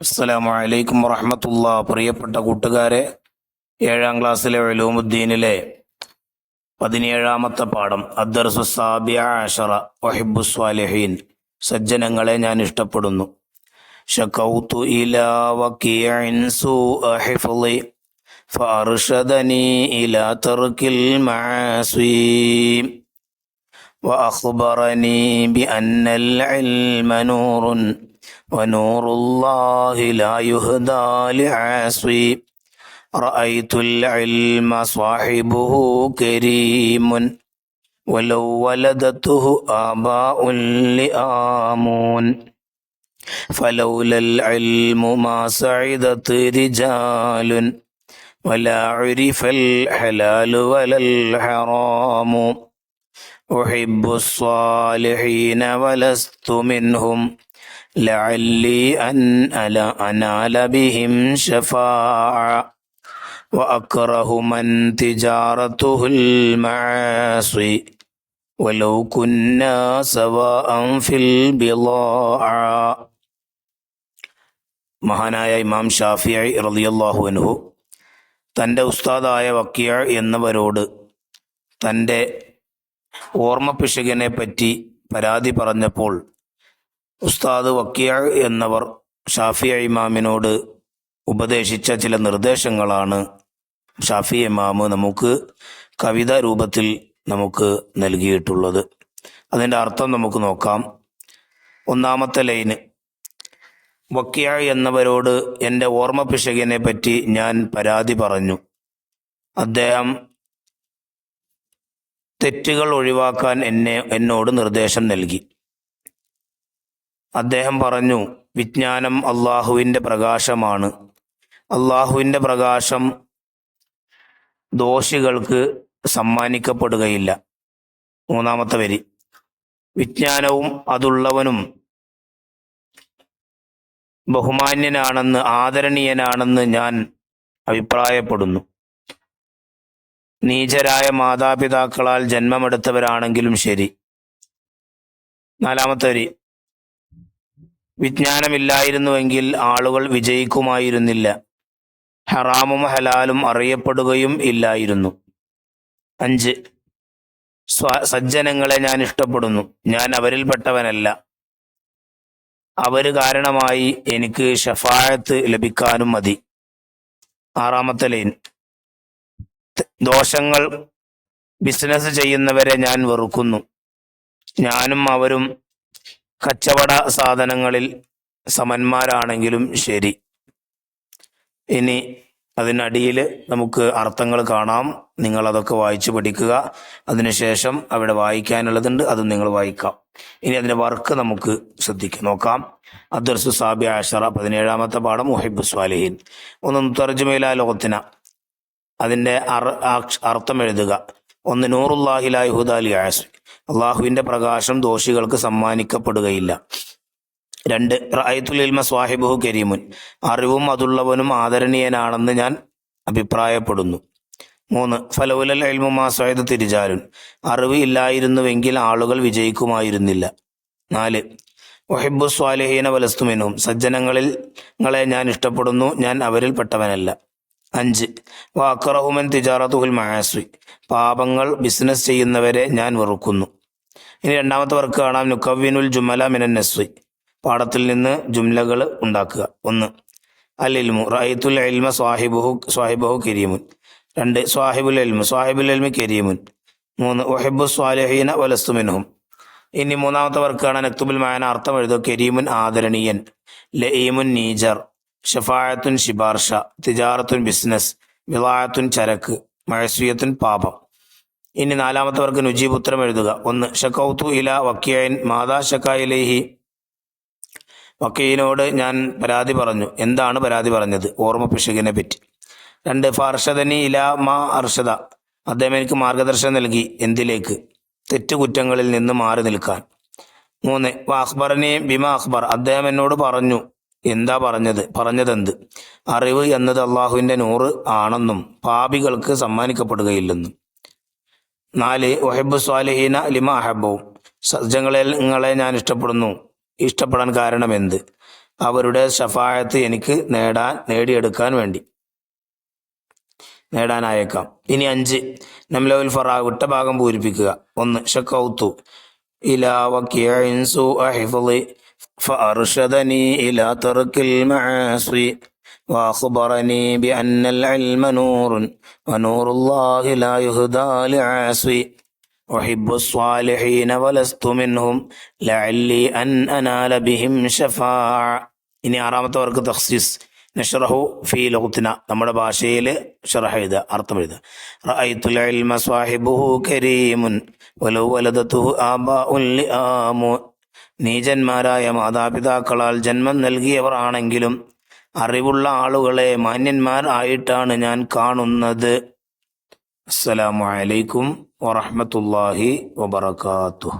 അസ്സലാമു അലൈക്കും വറഹ്മത്തുള്ളാഹി. പ്രിയപ്പെട്ട കൂട്ടുകാരെ, 7ാം ക്ലാസ്സിലെ ഉലൂമുദ്ദീനിലെ 17ാമത്തെ പാഠം അദ്ദർസു സാബിഅ അശറ വഹിബ്ബുസ് സ്വാലിഹീൻ, സജ്ജനങ്ങളെ ഞാൻ ഇഷ്ടപ്പെടുന്നു. ശകൗതു ഇലാ വകീഇൻ സൂഅ ഹിഫ്ളി ഫഅർഷദനി ഇലാ തർക്കിൽ മആസി വഅഖ്ബറനി ബിഅന്നൽ ഇൽമ നൂറുൻ ونور الله لا يهدى لعاصي رأيت العلم صاحبه كريم ولو ولدته آباء لآمون فلولا العلم ما سعدت رجال ولا عرف الحلال ولا الحرام أحب الصالحين ولست منهم لعلي أن أنال بهم شفاعة وأكره من تجارته المعاصي ولو كنا سواء في البضاعة. മഹാനായ ഇമാം ഷാഫിഈ റളിയല്ലാഹു അൻഹു തൻ്റെ ഉസ്താദായ വക്കീഅ എന്നവരോട് തൻ്റെ ഓർമ്മപ്പിശകിനെ പറ്റി പരാതി പറഞ്ഞപ്പോൾ ഉസ്താദ് വക്കീഅ എന്നവർ ഷാഫിഈ ഇമാമിനോട് ഉപദേശിച്ച ചില നിർദ്ദേശങ്ങളാണ് ഷാഫിഈ ഇമാമ് നമുക്ക് കവിതാ രൂപത്തിൽ നമുക്ക് നൽകിയിട്ടുള്ളത്. അതിൻ്റെ അർത്ഥം നമുക്ക് നോക്കാം. ഒന്നാമത്തെ ലൈന്, വക്കീഅ എന്നവരോട് എൻ്റെ ഓർമ്മപ്പിശകിനെ പറ്റി ഞാൻ പരാതി പറഞ്ഞു. അദ്ദേഹം തെറ്റുകൾ ഒഴിവാക്കാൻ എന്നോട് നിർദ്ദേശം നൽകി. അദ്ദേഹം പറഞ്ഞു, വിജ്ഞാനം അള്ളാഹുവിൻ്റെ പ്രകാശമാണ്. അള്ളാഹുവിൻ്റെ പ്രകാശം ദോഷികൾക്ക് സമ്മാനിക്കപ്പെടുകയില്ല. മൂന്നാമത്തെ വരി, വിജ്ഞാനവും അതുള്ളവനും ബഹുമാന്യനാണെന്ന് ആദരണീയനാണെന്ന് ഞാൻ അഭിപ്രായപ്പെടുന്നു. നീചരായ മാതാപിതാക്കളാൽ ജന്മമെടുത്തവരാണെങ്കിലും ശരി. നാലാമത്തെ വരി, വിജ്ഞാനമില്ലായിരുന്നുവെങ്കിൽ ആളുകൾ വിജയിക്കുമായിരുന്നില്ല. ഹറാമും ഹലാലും അറിയപ്പെടുകയും ഇല്ലായിരുന്നു. 5, സജ്ജനങ്ങളെ ഞാൻ ഇഷ്ടപ്പെടുന്നു. ഞാൻ അവരിൽപ്പെട്ടവനല്ല. അവര് കാരണമായി എനിക്ക് ശഫാഅത്ത് ലഭിക്കാനും മതി. 6ാമത്തെ ലൈൻ, ദോഷങ്ങൾ ബിസിനസ് ചെയ്യുന്നവരെ ഞാൻ വെറുക്കുന്നു. ഞാനും അവരും കച്ചവട സാധനങ്ങളിൽ സമന്മാരാണെങ്കിലും ശരി. ഇനി അതിനടിയിൽ നമുക്ക് അർത്ഥങ്ങൾ കാണാം. നിങ്ങൾ അതൊക്കെ വായിച്ചു പഠിക്കുക. അതിനുശേഷം അവിടെ വായിക്കാനുള്ളതുണ്ട്, അത് നിങ്ങൾ വായിക്കാം. ഇനി അതിൻ്റെ വർക്ക് നമുക്ക് നോക്കാം. അദ്ദർസു സാബിഅ അശറ 17ാമത്തെ പാഠം വഹിബ്ബുസ് സ്വാലിഹീൻ. ഒന്ന് തർജുമയിലാ ലോകത്തിന, അതിൻ്റെ അർത്ഥം എഴുതുക. ഒന്ന്, നൂറുല്ലാഹി ലാ യുഹ്ദാ ലിആസിൻ, അള്ളാഹുവിൻ്റെ പ്രകാശം ദോഷികൾക്ക് സമ്മാനിക്കപ്പെടുകയില്ല. 2, റഅയ്തുൽ ഇൽമ സ്വാഹിബുഹു കരീമുൻ, അറിവും അതുള്ളവനും ആദരണീയനാണെന്ന് ഞാൻ അഭിപ്രായപ്പെടുന്നു. 3, ഫലൗലൽ ഇൽമു മാ സഅദത് റിജാലുൻ, അറിവ് ഇല്ലായിരുന്നുവെങ്കിൽ ആളുകൾ വിജയിക്കുമായിരുന്നില്ല. 4, വഹിബ്ബുസ് സ്വാലിഹീന വലസ്തു മിൻഹും, സജ്ജനങ്ങളെ ഞാൻ ഇഷ്ടപ്പെടുന്നു, ഞാൻ അവരിൽപ്പെട്ടവനല്ല. 5, വഅക്റഹു മൻ തിജാറതുൽ മആസി, പാപങ്ങൾ ബിസിനസ് ചെയ്യുന്നവരെ ഞാൻ വെറുക്കുന്നു. ഇനി രണ്ടാമത്തെ വർക്ക് കാണാം. നുകവ്വിനുൽ ജുമല മിനൻ നസ്വി, പാഠത്തിൽ നിന്ന് ജുംലകൾ ഉണ്ടാക്കുക. 1, അൽ ഇൽമു റഅയ്തുൽ ഇൽമ സ്വാഹിബുഹു കരീമുൻ. 2, സ്വാഹിബുൽ ഇൽമി കരീമുൻ. 3, വഹിബ്ബുസ് സ്വാലിഹീന വലസ്തു മിൻഹും. ഇനി മൂന്നാമത്തെ വർക്ക് കാണാൻ. നക്തുബുൽ മഅന, അർത്ഥം എഴുതുക. കരീമുൻ ആദരണീയൻ, ലഈമുൻ നീജർ, ഷഫാഅത്തുൻ ശിപാർശ, തിജാറത്തുൻ ബിസിനസ്, ബിളാഅത്തുൻ ചരക്ക്, മഅസിയത്തുൻ പാപം. ഇനി നാലാമത്തെ വർക്ക് നുജീബ്, ഉത്തരം എഴുതുക. 1, ശകൗതു ഇലാ വക്കീഇൻ മാദാ ശകാ ഇലൈഹി, വക്കീലിനോട് ഞാൻ പരാതി പറഞ്ഞു. എന്താണ് പരാതി പറഞ്ഞത്? ഓർമ്മപ്പിശകിനെ പറ്റി. 2, ഫർഷദനി ഇലാ മാ അർഷദ, അദ്ദേഹം എനിക്ക് മാർഗദർശനം നൽകി. എന്തിലേക്ക്? തെറ്റുകുറ്റങ്ങളിൽ നിന്ന് മാറി നിൽക്കാൻ. 3, വഅഖ്ബറനി ബിമാ അഖ്ബർ, അദ്ദേഹം എന്നോട് പറഞ്ഞു. എന്താ പറഞ്ഞതെന്ത്? അറിവ് എന്നത് അള്ളാഹുവിൻ്റെ നൂറ് ആണെന്നും പാപികൾക്ക് സമ്മാനിക്കപ്പെടുകയില്ലെന്നും. 4, വഹിബ്ബുസ് സ്വാലിഹീന ലിമാ അഹബ്ബു, സജ്ജനങ്ങളെ ഞാൻ ഇഷ്ടപ്പെടാൻ കാരണം എന്ത്? അവരുടെ ഷഫായത്ത് എനിക്ക് നേടാനായേക്കാം. ഇനി 5 നംലവുൽ ഫറാ വിട്ട ഭാഗം പൂരിപ്പിക്കുക. 1 ഷക്കൗത്തു ഇലാ വക്കിഇൻ സൂഅ ഹിഫ്ളി ഫഅർഷദനി ഇലാ തർക്കിൽ മആസി വഅഖ്ബറനി ബിഅന്നൽ ഇൽമ നൂറുൻ വനൂറുല്ലാഹി ലാ യുഹ്ദാ ലിആസി ഉഹിബ്ബു സ്വാലിഹീന വലസ്തു മിൻഹും ലഅല്ലി അൻ അനാല ബിഹിം ശഫാഅ. ഇനി 6ാമത്തെ വർക്ക് തഖ്സീസ്. നഷ്റഹു ഫീ ലഗത്തിന, നമ്മുടെ ഭാഷയിൽ ഷറഹ് എഴുതുക, അർത്ഥം എഴുതുക. റഅയ്തുൽ ഇൽമ സ്വാഹിബുഹു കരീമുൻ വലൗ വലദതുഹു ആബാഉൻ ലിആമു. നീചന്മാരായ മാതാപിതാക്കളാൽ ജന്മം നൽകിയവർ ആണെങ്കിലും അറിവുള്ള ആളുകളെ മാന്യന്മാർ ആയിട്ടാണ് ഞാൻ കാണുന്നത്. അസ്സലാമു അലൈക്കും വറഹ്മത്തുള്ളാഹി വബറകാതുഹു.